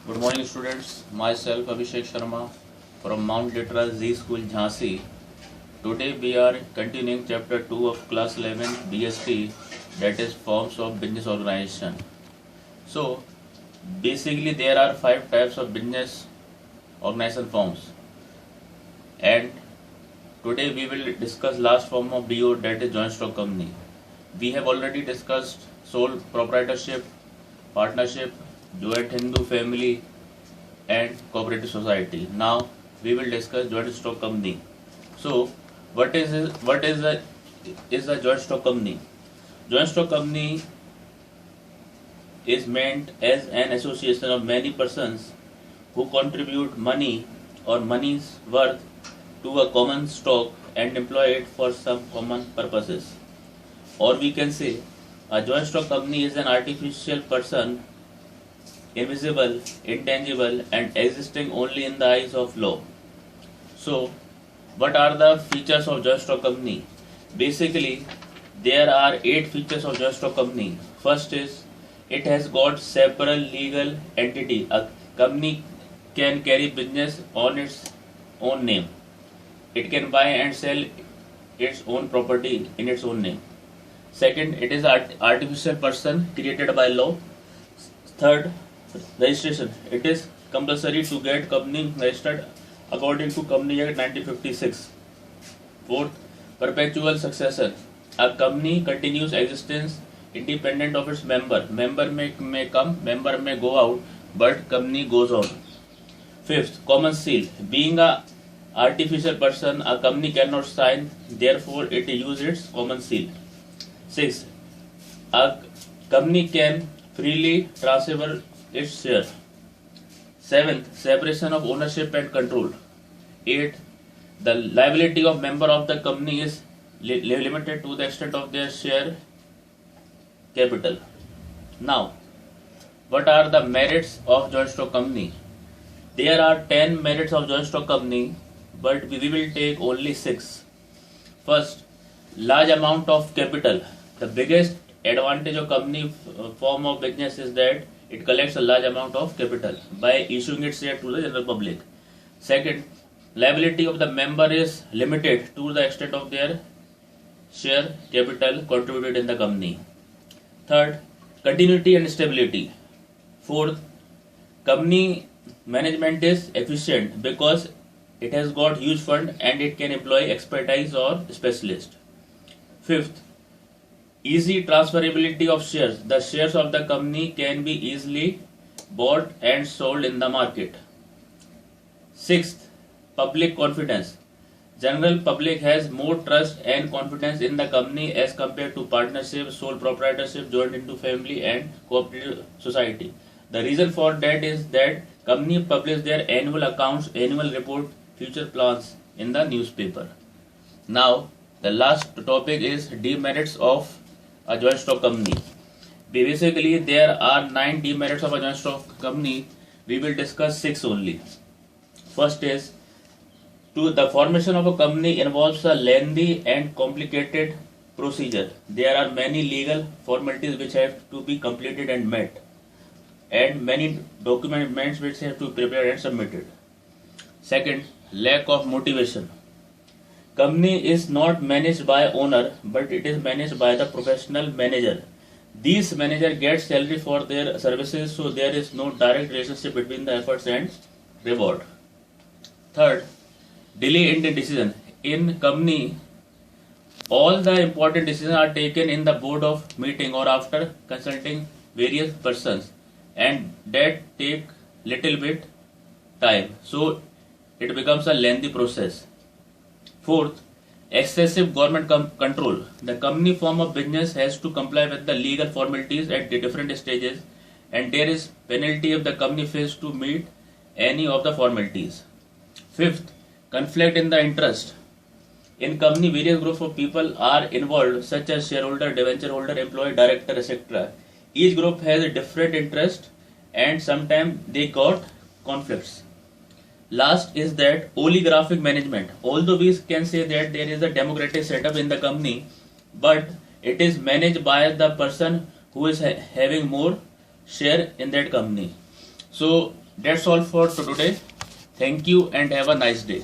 Good morning, students. Myself Abhishek Sharma from Mount Litera Z School, Jhansi. Today we are continuing chapter 2 of class 11 BST, that is forms of business organization. So basically there are 5 types of business organization forms, and today we will discuss last form of DO, that is joint stock company. We have already discussed sole proprietorship, partnership, joint Hindu family and cooperative society. Now we will discuss joint stock company. So what is a joint stock company? Joint stock company is meant as an association of many persons who contribute money or money's worth to a common stock and employ it for some common purposes. Or we can say a joint stock company is an artificial person, invisible, intangible, and existing only in the eyes of law. So, what are the features of joint stock company? Basically, there are 8 features of joint stock company. First is it has got several legal entity. A company can carry business on its own name. It can buy and sell its own property in its own name. Second, it is an artificial person created by law. Third, registration. It is compulsory to get company registered according to Company Act 1956. Fourth, perpetual succession. A company continues existence independent of its member. Member may come, member may go out, but company goes on. Fifth, common seal. Being a artificial person, a company cannot sign, therefore it uses its common seal. Sixth, a company can freely transfer its share. Seventh, separation of ownership and control. Eighth, the liability of member of the company is limited to the extent of their share capital. Now, what are the merits of joint stock company? There are 10 merits of joint stock company, but we will take only 6. First, large amount of capital. The biggest advantage of company form of business is that it collects a large amount of capital by issuing its share to the general public. Second, liability of the member is limited to the extent of their share capital contributed in the company. Third, continuity and stability. Fourth, company management is efficient because it has got huge fund and it can employ expertise or specialist. Fifth, easy transferability of shares. The shares of the company can be easily bought and sold in the market. Sixth, public confidence. General public has more trust and confidence in the company as compared to partnership, sole proprietorship, joint into family and cooperative society. The reason for that is that company publish their annual accounts, annual report, future plans in the newspaper. Now, the last topic is demerits of a joint stock company. Basically, there are 9 demerits of a joint stock company. We will discuss 6 only. First is, the formation of a company involves a lengthy and complicated procedure. There are many legal formalities which have to be completed and met, and many documents which have to be prepared and submitted. Second, lack of motivation. Company is not managed by owner, but it is managed by the professional manager. These manager gets salary for their services, so there is no direct relationship between the efforts and reward. Third, delay in the decision. In company, all the important decisions are taken in the board of meeting or after consulting various persons, and that take little bit time. So it becomes a lengthy process. Fourth, excessive government control. The company form of business has to comply with the legal formalities at the different stages, and there is penalty if the company fails to meet any of the formalities. Fifth, conflict in the interest. In company, various groups of people are involved, such as shareholder, debenture holder, employee, director, etc. Each group has a different interest, and sometimes they got conflicts. Last is that oligarchic management. Although we can say that there is a democratic setup in the company, but it is managed by the person who is having more share in that company. So That's all for today. Thank you and have a nice day.